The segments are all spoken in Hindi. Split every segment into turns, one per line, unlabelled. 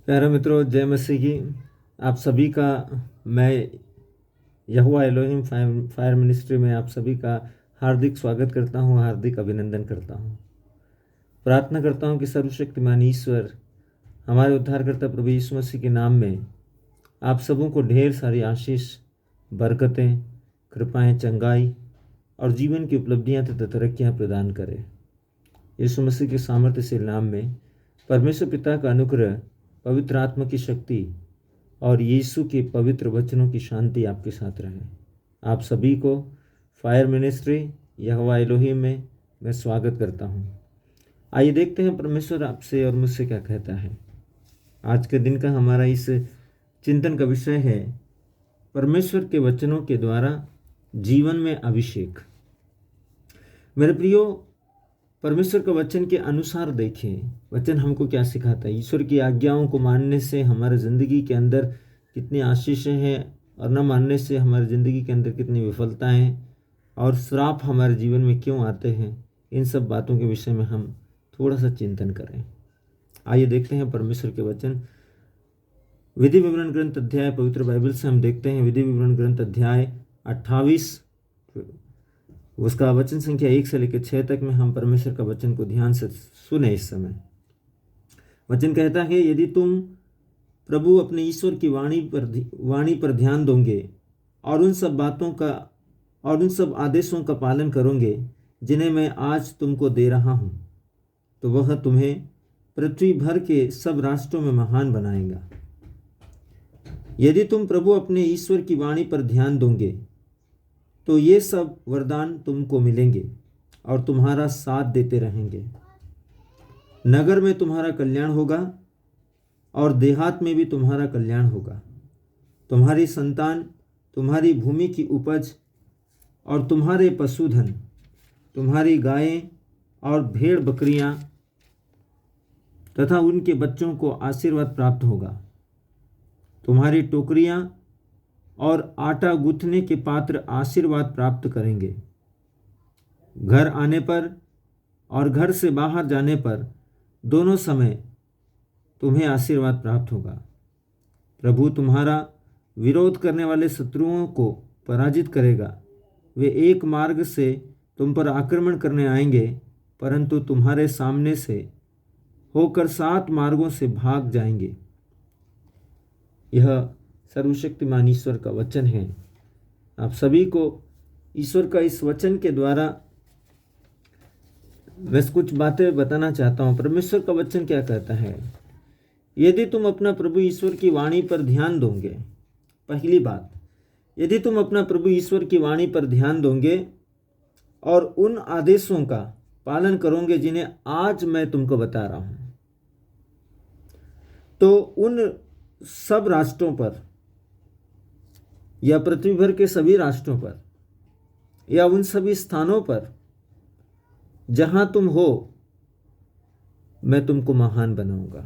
प्यारे मित्रों, जय मसीह की। आप सभी का मैं यहोवा एलोहिम फायर मिनिस्ट्री में आप सभी का हार्दिक स्वागत करता हूं, हार्दिक अभिनंदन करता हूं। प्रार्थना करता हूं कि सर्वशक्तिमान ईश्वर हमारे उद्धारकर्ता प्रभु यीशु मसीह के नाम में आप सबों को ढेर सारी आशीष, बरकतें, कृपाएं, चंगाई और जीवन की उपलब्धियां तथा तरक्कियां प्रदान करे। यीशु मसीह के सामर्थ्यशील नाम में परमेश्वर पिता का अनुग्रह, पवित्र आत्मा की शक्ति और यीशु के पवित्र वचनों की शांति आपके साथ रहे। आप सभी को फायर मिनिस्ट्री यहोवा एलोहिम में मैं स्वागत करता हूं। आइए देखते हैं परमेश्वर आपसे और मुझसे क्या कहता है। आज के दिन का हमारा इस चिंतन का विषय है परमेश्वर के वचनों के द्वारा जीवन में अभिषेक। मेरे प्रियो, परमेश्वर का वचन के अनुसार देखें, वचन हमको क्या सिखाता है। ईश्वर की आज्ञाओं को मानने से हमारे ज़िंदगी के अंदर कितनी आशीषें हैं और न मानने से हमारी ज़िंदगी के अंदर कितनी विफलताएं हैं और श्राप हमारे जीवन में क्यों आते हैं। इन सब बातों के विषय में हम थोड़ा सा चिंतन करें। आइए देखते हैं परमेश्वर के वचन। विधि विवरण ग्रंथ अध्याय, पवित्र बाइबल से हम देखते हैं विधि विवरण ग्रंथ अध्याय 28, उसका वचन संख्या 1 से लेकर 6 तक में हम परमेश्वर का वचन को ध्यान से सुने। इस समय वचन कहता है, यदि तुम प्रभु अपने ईश्वर की वाणी पर ध्यान दोगे और उन सब आदेशों का पालन करोगे जिन्हें मैं आज तुमको दे रहा हूं, तो वह तुम्हें पृथ्वी भर के सब राष्ट्रों में महान बनाएगा। यदि तुम प्रभु अपने ईश्वर की वाणी पर ध्यान दोगे तो ये सब वरदान तुमको मिलेंगे और तुम्हारा साथ देते रहेंगे। नगर में तुम्हारा कल्याण होगा और देहात में भी तुम्हारा कल्याण होगा। तुम्हारी संतान, तुम्हारी भूमि की उपज और तुम्हारे पशुधन, तुम्हारी गायें और भेड़ बकरियां तथा उनके बच्चों को आशीर्वाद प्राप्त होगा। तुम्हारी टोकरियां और आटा गूंथने के पात्र आशीर्वाद प्राप्त करेंगे। घर आने पर और घर से बाहर जाने पर दोनों समय तुम्हें आशीर्वाद प्राप्त होगा। प्रभु तुम्हारा विरोध करने वाले शत्रुओं को पराजित करेगा। वे एक मार्ग से तुम पर आक्रमण करने आएंगे, परंतु तुम्हारे सामने से होकर 7 मार्गों से भाग जाएंगे। यह सर्वशक्तिमान ईश्वर का वचन है। आप सभी को ईश्वर का इस वचन के द्वारा मैं कुछ बातें बताना चाहता हूं। परमेश्वर का वचन क्या कहता है, यदि तुम अपना प्रभु ईश्वर की वाणी पर ध्यान दोगे। पहली बात, यदि तुम अपना प्रभु ईश्वर की वाणी पर ध्यान दोगे और उन आदेशों का पालन करोगे जिन्हें आज मैं तुमको बता रहा हूं, तो उन सब राष्ट्रों पर या पृथ्वी भर के सभी राष्ट्रों पर या उन सभी स्थानों पर जहां तुम हो, मैं तुमको महान बनाऊंगा।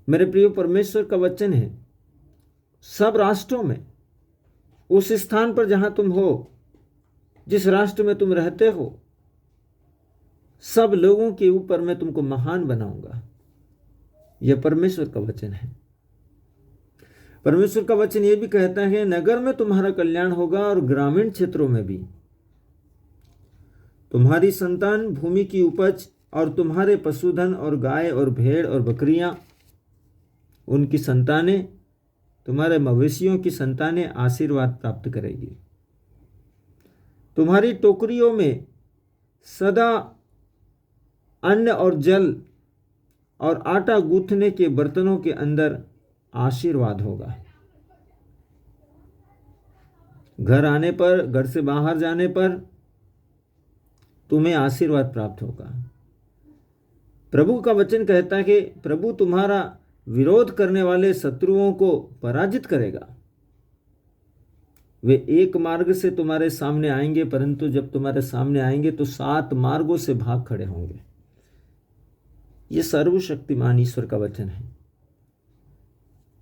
मेरे प्रिय, परमेश्वर का वचन है, सब राष्ट्रों में, उस स्थान पर जहां तुम हो, जिस राष्ट्र में तुम रहते हो, सब लोगों के ऊपर मैं तुमको महान बनाऊंगा। यह परमेश्वर का वचन है। परमेश्वर का वचन यह भी कहता है, नगर में तुम्हारा कल्याण होगा और ग्रामीण क्षेत्रों में भी। तुम्हारी संतान, भूमि की उपज और तुम्हारे पशुधन और गाय और भेड़ और बकरियां, उनकी संतानें, तुम्हारे मवेशियों की संतानें आशीर्वाद प्राप्त करेगी। तुम्हारी टोकरियों में सदा अन्न और जल और आटा गूंथने के बर्तनों के अंदर आशीर्वाद होगा। घर आने पर, घर से बाहर जाने पर तुम्हें आशीर्वाद प्राप्त होगा। प्रभु का वचन कहता है कि प्रभु तुम्हारा विरोध करने वाले शत्रुओं को पराजित करेगा। वे एक मार्ग से तुम्हारे सामने आएंगे, परंतु जब तुम्हारे सामने आएंगे तो 7 मार्गों से भाग खड़े होंगे। यह सर्वशक्तिमान ईश्वर का वचन है।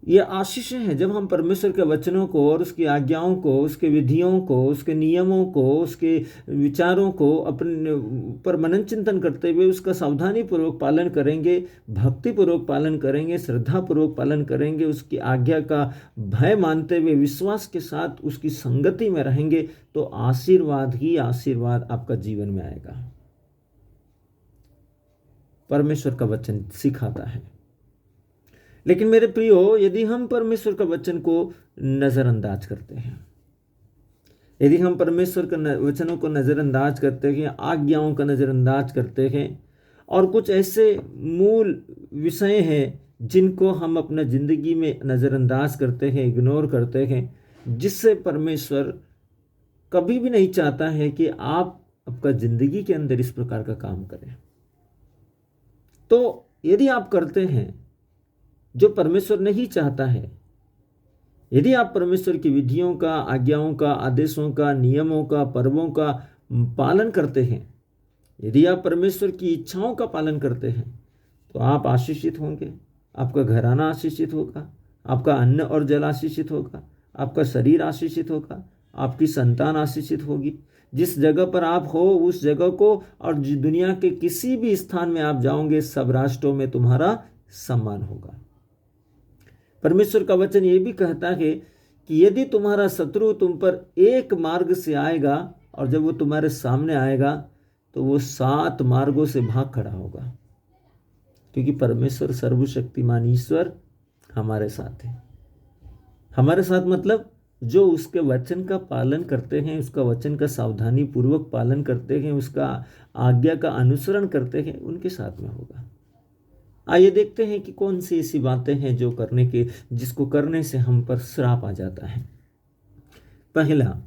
ये आशीषें हैं। जब हम परमेश्वर के वचनों को और उसकी आज्ञाओं को, उसके विधियों को, उसके नियमों को, उसके विचारों को अपने पर मनन चिंतन करते हुए उसका सावधानी पूर्वक पालन करेंगे, भक्ति पूर्वक पालन करेंगे, श्रद्धा पूर्वक पालन करेंगे, उसकी आज्ञा का भय मानते हुए विश्वास के साथ उसकी संगति में रहेंगे, तो आशीर्वाद ही आशीर्वाद आपका जीवन में आएगा। परमेश्वर का वचन सिखाता है। लेकिन मेरे प्रियो, यदि हम परमेश्वर का वचन को नजरअंदाज करते हैं, यदि हम परमेश्वर के वचनों को नजरअंदाज करते हैं, आज्ञाओं का नजरअंदाज करते हैं, और कुछ ऐसे मूल विषय हैं जिनको हम अपना जिंदगी में नजरअंदाज करते हैं, इग्नोर करते हैं, जिससे परमेश्वर कभी भी नहीं चाहता है कि आप आपका जिंदगी के अंदर इस प्रकार का काम करें। तो यदि आप करते हैं जो परमेश्वर नहीं चाहता है, यदि आप परमेश्वर की विधियों का, आज्ञाओं का, आदेशों का, नियमों का, पर्वों का पालन करते हैं, यदि आप परमेश्वर की इच्छाओं का पालन करते हैं, तो आप आशीषित होंगे। आपका घराना आशीषित होगा, आपका अन्न और जल आशीषित होगा, आपका शरीर आशीषित होगा, आपकी संतान आशीषित होगी। जिस जगह पर आप हो उस जगह को, और दुनिया के किसी भी स्थान में आप जाओगे, सब राष्ट्रों में तुम्हारा सम्मान होगा। परमेश्वर का वचन ये भी कहता है कि यदि तुम्हारा शत्रु तुम पर एक मार्ग से आएगा, और जब वो तुम्हारे सामने आएगा तो वो 7 मार्गों से भाग खड़ा होगा, क्योंकि परमेश्वर सर्वशक्तिमान ईश्वर हमारे साथ है। हमारे साथ मतलब जो उसके वचन का पालन करते हैं, उसका वचन का सावधानी पूर्वक पालन करते हैं, उसका आज्ञा का अनुसरण करते हैं, उनके साथ में होगा। आइए देखते हैं कि कौन सी ऐसी बातें हैं जिसको करने से हम पर श्राप आ जाता है। पहला,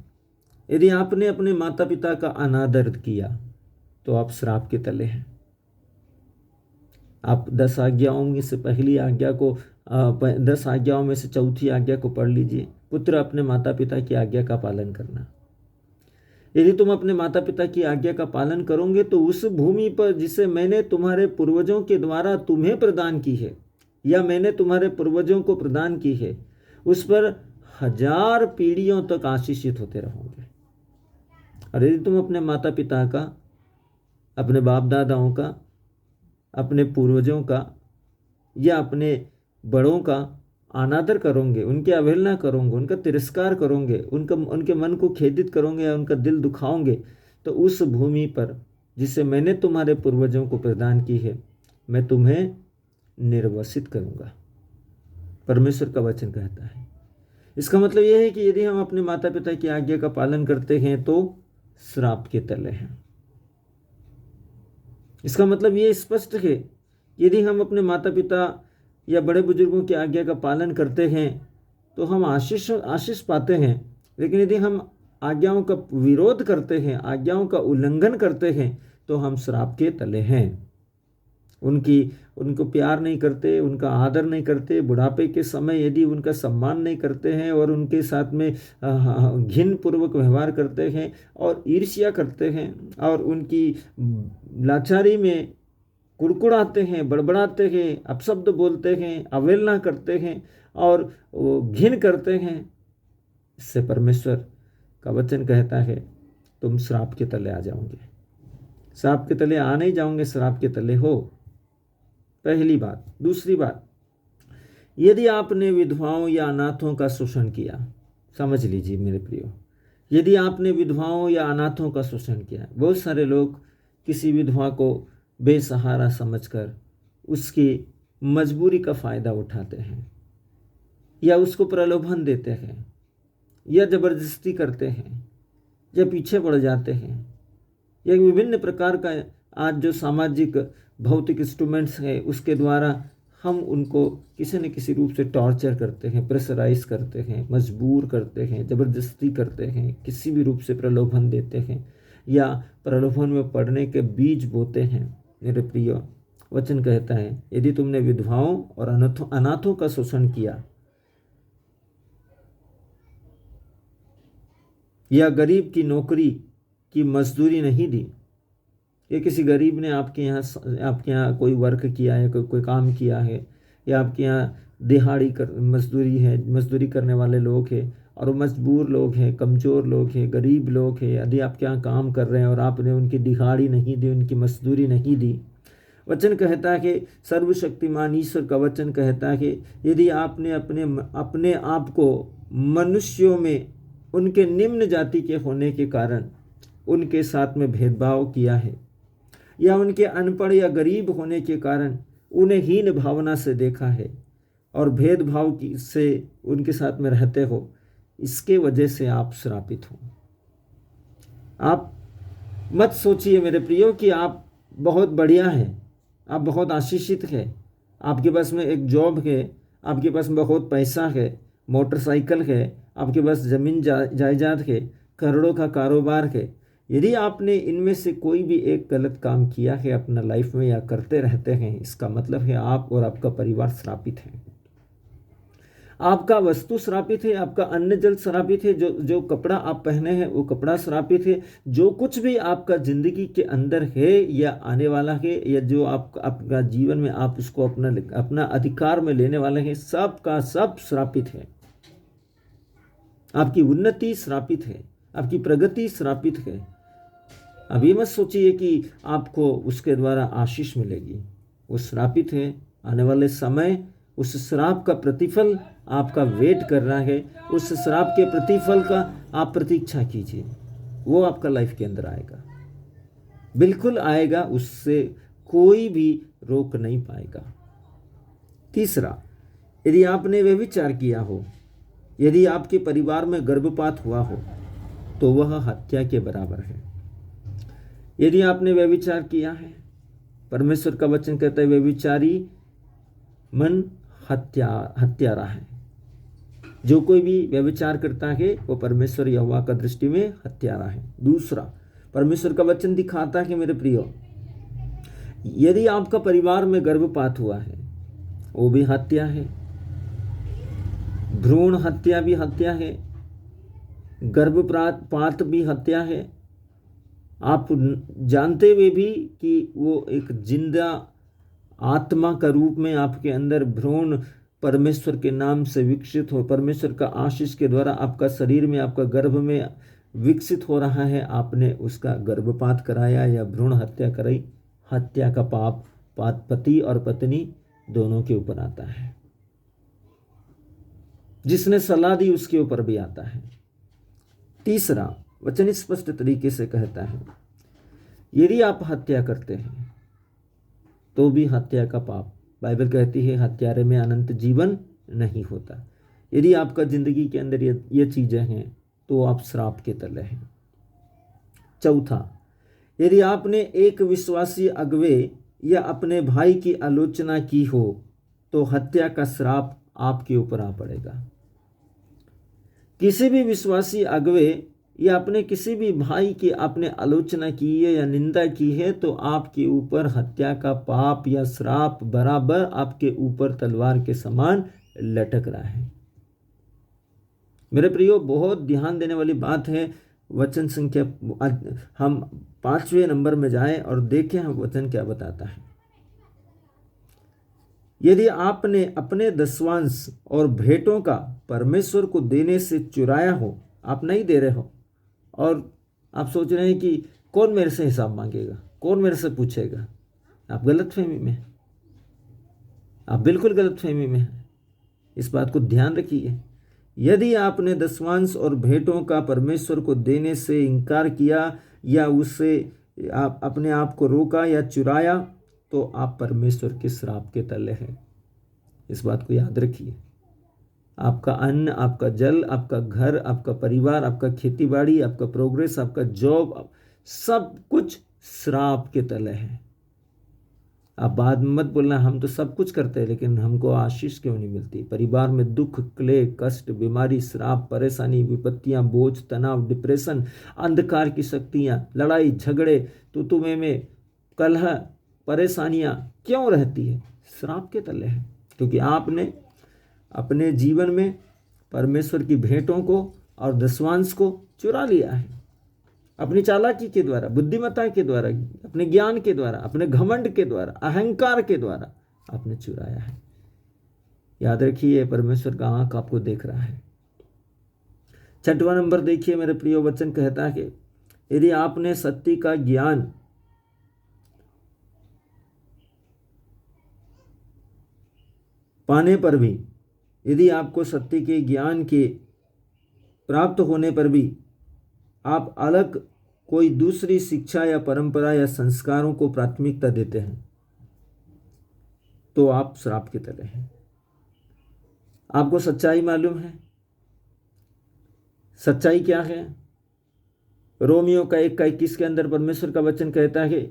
यदि आपने अपने माता पिता का अनादर किया तो आप श्राप के तले हैं। आप 10 आज्ञाओं में से पहली आज्ञा को 10 आज्ञाओं में से चौथी आज्ञा को पढ़ लीजिए, पुत्र अपने माता पिता की आज्ञा का पालन करना। यदि तुम अपने माता पिता की आज्ञा का पालन करोगे तो उस भूमि पर जिसे मैंने तुम्हारे पूर्वजों के द्वारा तुम्हें प्रदान की है, या मैंने तुम्हारे पूर्वजों को प्रदान की है, उस पर 1000 पीढ़ियों तक आशीषित होते रहोगे। और यदि तुम अपने माता पिता का, अपने बाप दादाओं का, अपने पूर्वजों का या अपने बड़ों का अनादर करोगे, उनकी अवहेलना करोगे, उनका तिरस्कार करोगे, उनके मन को खेदित करोगे या उनका दिल दुखाओगे, तो उस भूमि पर जिसे मैंने तुम्हारे पूर्वजों को प्रदान की है, मैं तुम्हें निर्वसित करूंगा। परमेश्वर का वचन कहता है। इसका मतलब यह है कि यदि हम अपने माता पिता की आज्ञा का पालन करते हैं तो श्राप के तले हैं। इसका मतलब ये स्पष्ट है, यदि हम अपने माता पिता या बड़े बुजुर्गों की आज्ञा का पालन करते हैं तो हम आशीष पाते हैं। लेकिन यदि हम आज्ञाओं का विरोध करते हैं, आज्ञाओं का उल्लंघन करते हैं, तो हम श्राप के तले हैं। उनको प्यार नहीं करते, उनका आदर नहीं करते, बुढ़ापे के समय यदि उनका सम्मान नहीं करते हैं और उनके साथ में घिन पूर्वक व्यवहार करते हैं और ईर्ष्या करते हैं और उनकी लाचारी में कुड़कुड़ाते हैं, बड़बड़ाते हैं, अपशब्द बोलते हैं, अवहेलना करते हैं और घिन करते हैं, इससे परमेश्वर का वचन कहता है तुम श्राप के तले आ जाओगे। श्राप के तले आ नहीं जाओगे, श्राप के तले हो। पहली बात। दूसरी बात, यदि आपने विधवाओं या अनाथों का शोषण किया, समझ लीजिए मेरे प्रियो, यदि आपने विधवाओं या अनाथों का शोषण किया, बहुत सारे लोग किसी विधवा को बेसहारा समझकर उसकी मजबूरी का फ़ायदा उठाते हैं या उसको प्रलोभन देते हैं या ज़बरदस्ती करते हैं या पीछे पड़ जाते हैं या विभिन्न प्रकार का आज जो सामाजिक भौतिक इंस्ट्रूमेंट्स है उसके द्वारा हम उनको किसी न किसी रूप से टॉर्चर करते हैं, प्रेशराइज करते हैं, मजबूर करते हैं, ज़बरदस्ती करते हैं, किसी भी रूप से प्रलोभन देते हैं या प्रलोभन में पड़ने के बीज बोते हैं। मेरे प्रिय, वचन कहता है यदि तुमने विधवाओं और अनाथों का शोषण किया या गरीब की नौकरी की मजदूरी नहीं दी, या किसी गरीब ने आपके यहाँ कोई वर्क किया है, कोई काम किया है, या आपके यहाँ मजदूरी करने वाले लोग हैं, और वो मजबूर लोग हैं, कमज़ोर लोग हैं, गरीब लोग हैं। यदि आप क्या काम कर रहे हैं और आपने उनकी दिहाड़ी नहीं दी, उनकी मजदूरी नहीं दी, वचन कहता है कि सर्वशक्तिमान ईश्वर का वचन कहता है कि यदि आपने अपने आप को मनुष्यों में उनके निम्न जाति के होने के कारण उनके साथ में भेदभाव किया है, या उनके अनपढ़ या गरीब होने के कारण उन्हें हीन भावना से देखा है और भेदभाव से उनके साथ में रहते हो, इसके वजह से आप श्रापित हो। आप मत सोचिए मेरे प्रियो कि आप बहुत बढ़िया हैं, आप बहुत आशीषित हैं, आपके पास में एक जॉब है, आपके पास में बहुत पैसा है, मोटरसाइकिल है, आपके पास ज़मीन जायदाद है, करोड़ों का कारोबार है। यदि आपने इनमें से कोई भी एक गलत काम किया है अपना लाइफ में या करते रहते हैं, इसका मतलब है आप और आपका परिवार श्रापित है। आपका वस्तु श्रापित है, आपका अन्न जल श्रापित है, जो कपड़ा आप पहने हैं वो कपड़ा श्रापित है, जो कुछ भी आपका जिंदगी के अंदर है या आने वाला है, या जो आपका जीवन में आप उसको अपना अधिकार में लेने वाले हैं, सब का सब श्रापित है। आपकी उन्नति श्रापित है, आपकी प्रगति श्रापित है। अभी मत सोचिए कि आपको उसके द्वारा आशीष मिलेगी, वो श्रापित है। आने वाले समय उस श्राप का प्रतिफल आपका वेट कर रहा है, उस श्राप के प्रतिफल का आप प्रतीक्षा कीजिए, वो आपका लाइफ के अंदर आएगा, बिल्कुल आएगा, उससे कोई भी रोक नहीं पाएगा। तीसरा, यदि आपने व्यभिचार किया हो, यदि आपके परिवार में गर्भपात हुआ हो, तो वह हत्या के बराबर है। यदि आपने व्यभिचार किया है, परमेश्वर का वचन कहता है व्यभिचारी मन हत्यारा है। जो कोई भी व्यभिचार करता है वो परमेश्वर यहोवा का दृष्टि में हत्यारा है। दूसरा, परमेश्वर का वचन दिखाता है कि मेरे प्रियो, यदि आपका परिवार में गर्भपात हुआ है, वो भी हत्या है, भ्रूण हत्या भी हत्या है, गर्भपात भी हत्या है। आप जानते हुए भी कि वो एक जिंदा आत्मा का रूप में आपके अंदर भ्रूण परमेश्वर के नाम से विकसित हो, परमेश्वर का आशीष के द्वारा आपका शरीर में, आपका गर्भ में विकसित हो रहा है, आपने उसका गर्भपात कराया या भ्रूण हत्या कराई। हत्या का पाप पति और पत्नी दोनों के ऊपर आता है, जिसने सलाह दी उसके ऊपर भी आता है। तीसरा, वचन स्पष्ट तरीके से कहता है, यदि आप हत्या करते हैं तो भी हत्या का पाप, बाइबल कहती है हत्यारे में अनंत जीवन नहीं होता। यदि आपका जिंदगी के अंदर ये चीजें हैं तो आप श्राप के तले हैं। चौथा, यदि आपने एक विश्वासी अगुवे या अपने भाई की आलोचना की हो तो हत्या का श्राप आपके ऊपर आ पड़ेगा। किसी भी विश्वासी अगुवे या अपने किसी भी भाई की आपने आलोचना की है या निंदा की है तो आपके ऊपर हत्या का पाप या श्राप बराबर आपके ऊपर तलवार के समान लटक रहा है। मेरे प्रियो, बहुत ध्यान देने वाली बात है। वचन संख्या हम 5वें नंबर में जाएं और देखें हम वचन क्या बताता है। यदि आपने अपने दशवांश और भेंटों का परमेश्वर को देने से चुराया हो, आप नहीं दे रहे हो, और आप सोच रहे हैं कि कौन मेरे से हिसाब मांगेगा, कौन मेरे से पूछेगा, आप गलतफहमी में, आप बिल्कुल गलतफहमी में हैं। इस बात को ध्यान रखिए। यदि आपने दशवांश और भेंटों का परमेश्वर को देने से इनकार किया या उससे आप अपने आप को रोका या चुराया तो आप परमेश्वर के श्राप के तले हैं। इस बात को याद रखिए। आपका अन्न, आपका जल, आपका घर, आपका परिवार, आपका खेतीबाड़ी, आपका प्रोग्रेस, आपका जॉब, सब कुछ श्राप के तले है। आप बाद में मत बोलना हम तो सब कुछ करते हैं लेकिन हमको आशीष क्यों नहीं मिलती। परिवार में दुख, क्लेश, कष्ट, बीमारी, श्राप, परेशानी, विपत्तियां, बोझ, तनाव, डिप्रेशन, अंधकार की शक्तियां, लड़ाई झगड़े, तू में कलह, परेशानियां क्यों रहती है? श्राप के तले है, क्योंकि आपने अपने जीवन में परमेश्वर की भेंटों को और दशवांश को चुरा लिया है। अपनी चालाकी के द्वारा, बुद्धिमत्ता के द्वारा, अपने ज्ञान के द्वारा, अपने घमंड के द्वारा, अहंकार के द्वारा आपने चुराया है। याद रखिए, परमेश्वर का आंख आपको देख रहा है। 6वां नंबर देखिए, मेरे प्रिय वचन कहता है कि यदि आपने सत्य का ज्ञान पाने पर भी, यदि आपको सत्य के ज्ञान के प्राप्त होने पर भी आप अलग कोई दूसरी शिक्षा या परंपरा या संस्कारों को प्राथमिकता देते हैं, तो आप श्राप के तले हैं। आपको सच्चाई मालूम है? सच्चाई क्या है? रोमियो का 1:21 के अंदर परमेश्वर का वचन कहता है,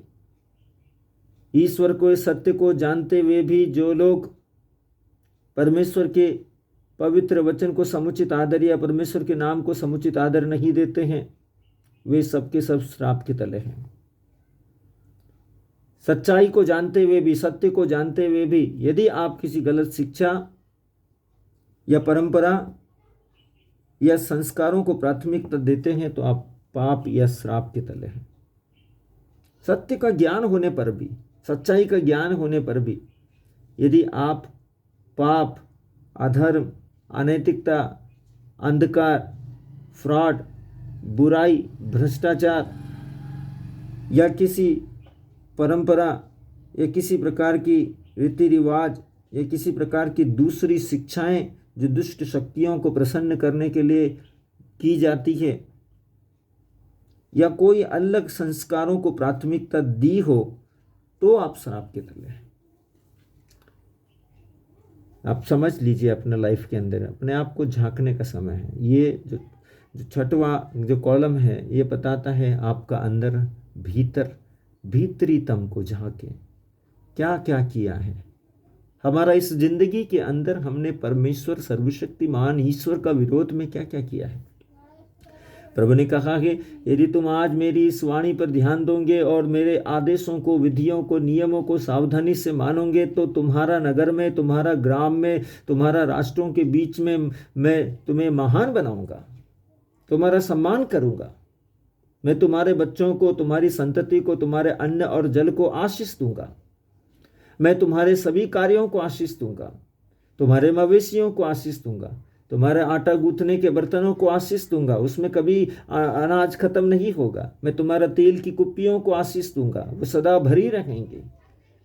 ईश्वर को, सत्य को जानते हुए भी जो लोग परमेश्वर के पवित्र वचन को समुचित आदर या परमेश्वर के नाम को समुचित आदर नहीं देते हैं, वे सबके सब श्राप के तले हैं। सच्चाई को जानते हुए भी, सत्य को जानते हुए भी यदि आप किसी गलत शिक्षा या परंपरा या संस्कारों को प्राथमिकता देते हैं, तो आप पाप या श्राप के तले हैं। सत्य का ज्ञान होने पर भी, सच्चाई का ज्ञान होने पर भी यदि आप पाप, अधर्म, अनैतिकता, अंधकार, फ्रॉड, बुराई, भ्रष्टाचार या किसी परंपरा या किसी प्रकार की रीति रिवाज या किसी प्रकार की दूसरी शिक्षाएं जो दुष्ट शक्तियों को प्रसन्न करने के लिए की जाती है, या कोई अलग संस्कारों को प्राथमिकता दी हो, तो आप श्राप के तले हैं। आप समझ लीजिए, अपने लाइफ के अंदर अपने आप को झांकने का समय है। ये जो 6वां जो कॉलम है, ये बताता है आपका अंदर भीतरी तम को झांके, क्या क्या किया है हमारा इस जिंदगी के अंदर। हमने परमेश्वर सर्वशक्तिमान ईश्वर का विरोध में क्या क्या किया है। प्रभु ने कहा कि यदि तुम आज मेरी इस वाणी पर ध्यान दोगे और मेरे आदेशों को, विधियों को, नियमों को सावधानी से मानोगे, तो तुम्हारा नगर में, तुम्हारा ग्राम में, तुम्हारा राष्ट्रों के बीच में मैं तुम्हें महान बनाऊंगा, तुम्हारा सम्मान करूंगा। मैं तुम्हारे बच्चों को, तुम्हारी संतति को, तुम्हारे अन्न और जल को आशीष दूंगा। मैं तुम्हारे सभी कार्यों को आशीष दूंगा, तुम्हारे मवेशियों को आशीष दूंगा, तुम्हारे आटा गूंथने के बर्तनों को आशीष दूंगा, उसमें कभी अनाज खत्म नहीं होगा। मैं तुम्हारा तेल की कुप्पियों को आशीष दूंगा, वो सदा भरी रहेंगे।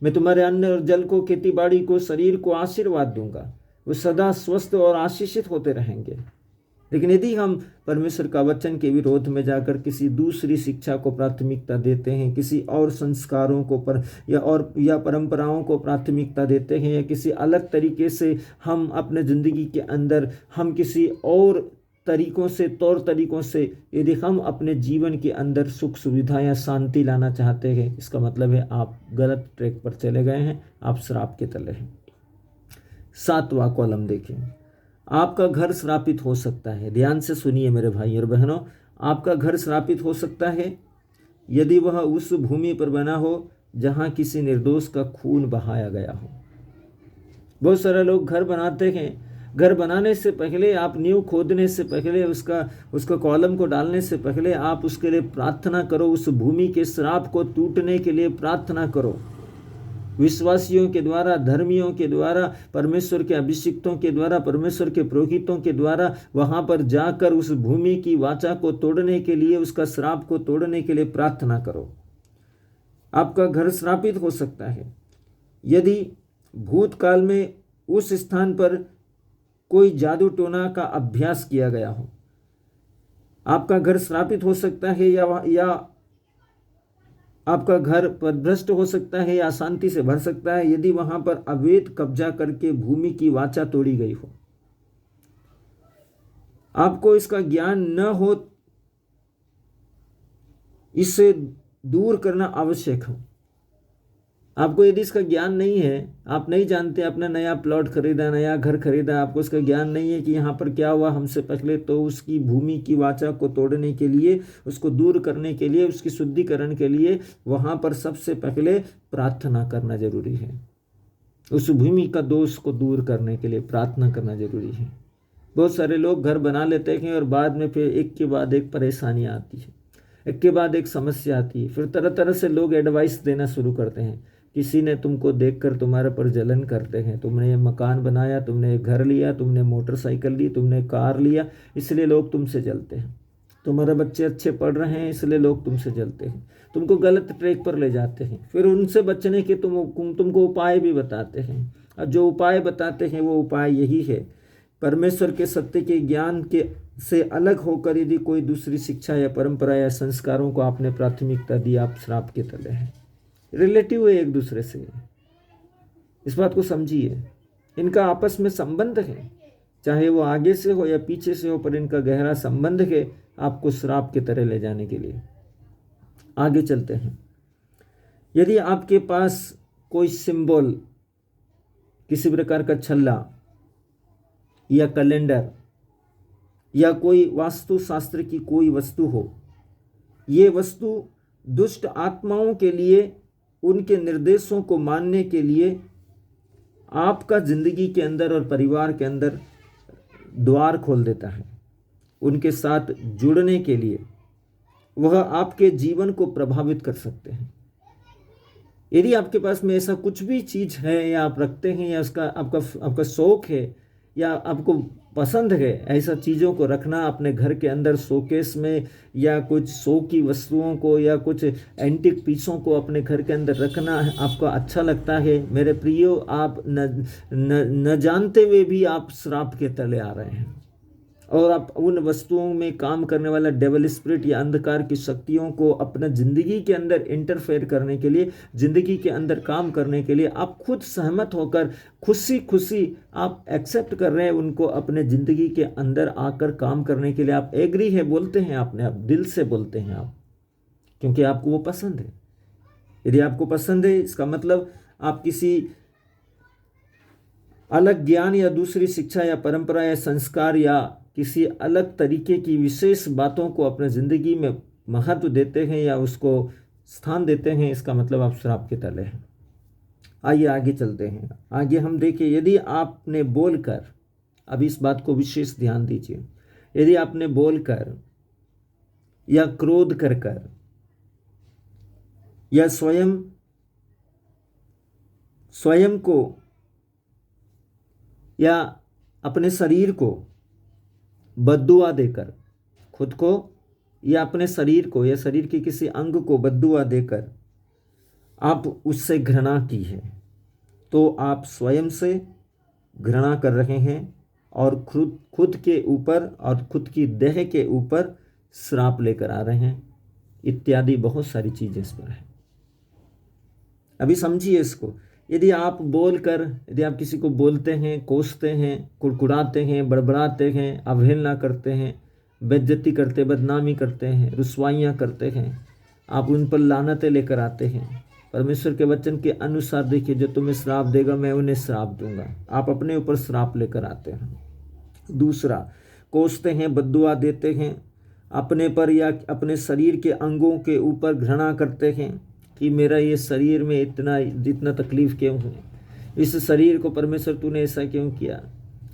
मैं तुम्हारे अन्न और जल को, खेती बाड़ी को, शरीर को आशीर्वाद दूंगा, वो सदा स्वस्थ और आशीषित होते रहेंगे। लेकिन यदि हम परमेश्वर का वचन के विरोध में जाकर किसी दूसरी शिक्षा को प्राथमिकता देते हैं, किसी और संस्कारों को या परंपराओं को प्राथमिकता देते हैं, या किसी अलग तरीके से हम अपने ज़िंदगी के अंदर हम किसी और तौर तरीकों से यदि हम अपने जीवन के अंदर सुख सुविधा या शांति लाना चाहते हैं, इसका मतलब है आप गलत ट्रैक पर चले गए हैं, आप श्राप के तले हैं। 7वां कॉलम देखें, आपका घर श्रापित हो सकता है। ध्यान से सुनिए मेरे भाई और बहनों, आपका घर श्रापित हो सकता है यदि वह उस भूमि पर बना हो जहां किसी निर्दोष का खून बहाया गया हो। बहुत सारे लोग घर बनाते हैं, घर बनाने से पहले, आप नींव खोदने से पहले, उसका कॉलम को डालने से पहले आप उसके लिए प्रार्थना करो, उस भूमि के श्राप को टूटने के लिए प्रार्थना करो। विश्वासियों के द्वारा, धर्मियों के द्वारा, परमेश्वर के अभिषिक्तों के द्वारा, परमेश्वर के पुरोहितों के द्वारा वहां पर जाकर उस भूमि की वाचा को तोड़ने के लिए, उसका श्राप को तोड़ने के लिए प्रार्थना करो। आपका घर श्रापित हो सकता है यदि भूतकाल में उस स्थान पर कोई जादू टोना का अभ्यास किया गया हो। आपका घर श्रापित हो सकता है या आपका घर पदभ्रष्ट हो सकता है या अशांति से भर सकता है यदि वहां पर अवैध कब्जा करके भूमि की वाचा तोड़ी गई हो। आपको इसका ज्ञान न हो, इससे दूर करना आवश्यक है। आपको यदि इसका ज्ञान नहीं है, आप नहीं जानते, अपना नया प्लॉट खरीदा, नया घर खरीदा, आपको इसका ज्ञान नहीं है कि यहाँ पर क्या हुआ हमसे पहले, तो उसकी भूमि की वाचा को तोड़ने के लिए, उसको दूर करने के लिए, उसकी शुद्धिकरण के लिए वहाँ पर सबसे पहले प्रार्थना करना जरूरी है। उस भूमि का दोष को दूर करने के लिए प्रार्थना करना जरूरी है। बहुत सारे लोग घर बना लेते हैं और बाद में फिर एक के बाद एक परेशानियाँ आती है, एक के बाद एक समस्या आती है। फिर तरह तरह से लोग एडवाइस देना शुरू करते हैं किसी ने तुमको देखकर तुम्हारे पर जलन करते हैं। तुमने ये मकान बनाया, तुमने ये घर लिया, तुमने मोटरसाइकिल ली, तुमने कार लिया, इसलिए लोग तुमसे जलते हैं। तुम्हारे बच्चे अच्छे पढ़ रहे हैं, इसलिए लोग तुमसे जलते हैं। तुमको गलत ट्रैक पर ले जाते हैं, फिर उनसे बचने के तुमको उपाय भी बताते हैं। और जो उपाय बताते हैं वो उपाय यही है, परमेश्वर के सत्य के ज्ञान के से अलग होकर यदि कोई दूसरी शिक्षा या परंपरा या संस्कारों को आपने प्राथमिकता दी, आप श्राप के तले हैं। रिलेटिव है एक दूसरे से, इस बात को समझिए। इनका आपस में संबंध है, चाहे वो आगे से हो या पीछे से हो, पर इनका गहरा संबंध है आपको श्राप की तरह ले जाने के लिए। आगे चलते हैं। यदि आपके पास कोई सिंबल, किसी प्रकार का छल्ला या कैलेंडर या कोई वास्तु शास्त्र की कोई वस्तु हो, ये वस्तु दुष्ट आत्माओं के लिए उनके निर्देशों को मानने के लिए आपका जिंदगी के अंदर और परिवार के अंदर द्वार खोल देता है। उनके साथ जुड़ने के लिए वह आपके जीवन को प्रभावित कर सकते हैं। यदि आपके पास में ऐसा कुछ भी चीज़ है या आप रखते हैं या उसका आपका शौक है या आपको पसंद है ऐसा चीज़ों को रखना अपने घर के अंदर शोकेस में, या कुछ शो की वस्तुओं को या कुछ एंटीक पीसों को अपने घर के अंदर रखना आपको अच्छा लगता है, मेरे प्रियो, आप न जानते हुए भी आप श्राप के तले आ रहे हैं। और आप उन वस्तुओं में काम करने वाला डेविल स्पिरिट या अंधकार की शक्तियों को अपना ज़िंदगी के अंदर इंटरफेयर करने के लिए, ज़िंदगी के अंदर काम करने के लिए आप खुद सहमत होकर खुशी खुशी आप एक्सेप्ट कर रहे हैं उनको अपने ज़िंदगी के अंदर आकर काम करने के लिए। आप एग्री है बोलते हैं, आपने आप दिल से बोलते हैं आप, क्योंकि आपको वो पसंद है। यदि आपको पसंद है, इसका मतलब आप किसी अलग ज्ञान या दूसरी शिक्षा या परंपरा या संस्कार या किसी अलग तरीके की विशेष बातों को अपने ज़िंदगी में महत्व देते हैं या उसको स्थान देते हैं, इसका मतलब आप श्राप के तले हैं। आइए आगे चलते हैं। आगे हम देखें, यदि आपने बोलकर, अब इस बात को विशेष ध्यान दीजिए, यदि आपने बोलकर या क्रोध कर कर या स्वयं को या अपने शरीर को बद्दुआ देकर, खुद को या अपने शरीर को या शरीर के किसी अंग को बद्दुआ देकर आप उससे घृणा की है, तो आप स्वयं से घृणा कर रहे हैं और खुद के ऊपर और खुद की देह के ऊपर श्राप लेकर आ रहे हैं। इत्यादि बहुत सारी चीज़ें इस पर है। अभी समझिए इसको। यदि आप यदि आप किसी को बोलते हैं, कोसते हैं, कुड़कुड़ाते हैं, बड़बड़ाते हैं, अवहेलना करते हैं, बेइज्जती करते, बदनामी करते हैं, रुसवाइयाँ करते हैं, आप उन पर लानतें लेकर आते हैं, परमेश्वर के वचन के अनुसार देखिए, जो तुम्हें श्राप देगा मैं उन्हें श्राप दूंगा, आप अपने ऊपर श्राप लेकर आते हैं। दूसरा, कोसते हैं, बद्दुआ देते हैं, अपने पर या अपने शरीर के अंगों के ऊपर घृणा करते हैं कि मेरा ये शरीर में इतना तकलीफ़ क्यों हुई, इस शरीर को परमेश्वर तूने ऐसा क्यों किया,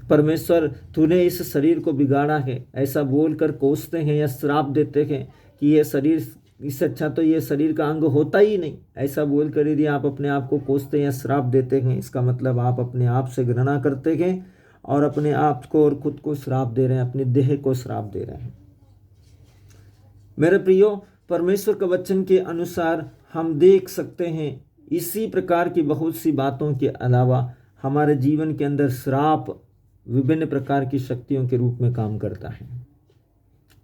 परमेश्वर तूने इस शरीर को बिगाड़ा है, ऐसा बोलकर कोसते हैं या श्राप देते हैं कि ये शरीर, इससे अच्छा तो ये शरीर का अंग होता ही नहीं, ऐसा बोलकर यदि आप अपने आप को कोसते हैं या श्राप देते हैं, इसका मतलब आप अपने आप से घृणा करते हैं और अपने आप को और खुद को श्राप दे रहे हैं, अपनी देह को श्राप दे रहे हैं। मेरे प्रियो, परमेश्वर के वचन के अनुसार हम देख सकते हैं इसी प्रकार की बहुत सी बातों के अलावा हमारे जीवन के अंदर श्राप विभिन्न प्रकार की शक्तियों के रूप में काम करता है।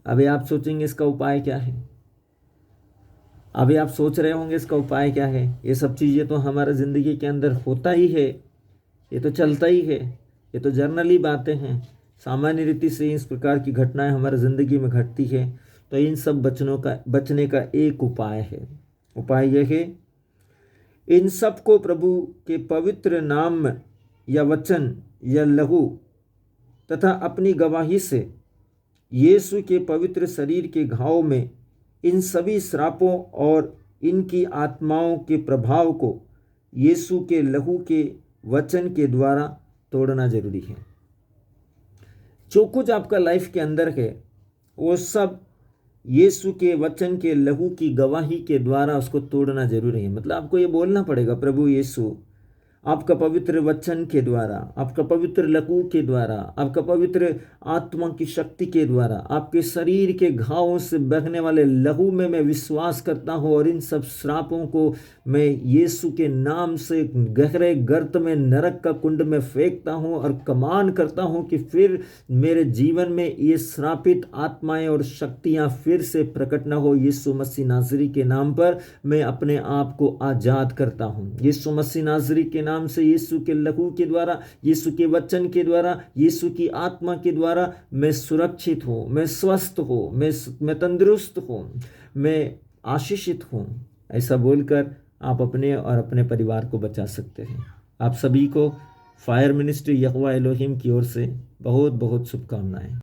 अभी आप सोचेंगे इसका उपाय क्या है, अभी आप सोच रहे होंगे इसका उपाय क्या है। ये सब चीज़ें तो हमारे ज़िंदगी के अंदर होता ही है, ये तो चलता ही है, ये तो जर्नली बातें हैं, सामान्य रीति से इस प्रकार की घटनाएं हमारी ज़िंदगी में घटती है। तो इन सब बचने का एक उपाय है। उपाय यह है, इन सब को प्रभु के पवित्र नाम या वचन या लहू तथा अपनी गवाही से यीशु के पवित्र शरीर के घाव में इन सभी श्रापों और इनकी आत्माओं के प्रभाव को यीशु के लहू के वचन के द्वारा तोड़ना जरूरी है। जो कुछ आपका लाइफ के अंदर है वो सब यीशु के वचन के लहू की गवाही के द्वारा उसको तोड़ना जरूरी है। मतलब आपको ये बोलना पड़ेगा, प्रभु यीशु, आपका पवित्र वचन के द्वारा, आपका पवित्र लहू के द्वारा, आपका पवित्र आत्मा की शक्ति के द्वारा, आपके शरीर के घावों से बहने वाले लहू में मैं विश्वास करता हूँ और इन सब श्रापों को मैं यीशु के नाम से गहरे गर्त में, नरक का कुंड में फेंकता हूँ और कमान करता हूँ कि फिर मेरे जीवन में ये श्रापित आत्माएं और शक्तियां फिर से प्रकट न हो। यीशु मसीह नाज़री के नाम पर मैं अपने आप को आजाद करता हूँ। यीशु मसीह नाज़री के नाम से, यीशु के लहू के द्वारा, यीशु के वचन के द्वारा, यीशु की आत्मा के द्वारा मैं सुरक्षित हूँ, मैं स्वस्थ हूँ, मैं तंदुरुस्त हूँ, मैं आशीषित हूँ। ऐसा बोलकर आप अपने और अपने परिवार को बचा सकते हैं। आप सभी को फायर मिनिस्ट्री यहोवा एलोहिम की ओर से बहुत बहुत शुभकामनाएं।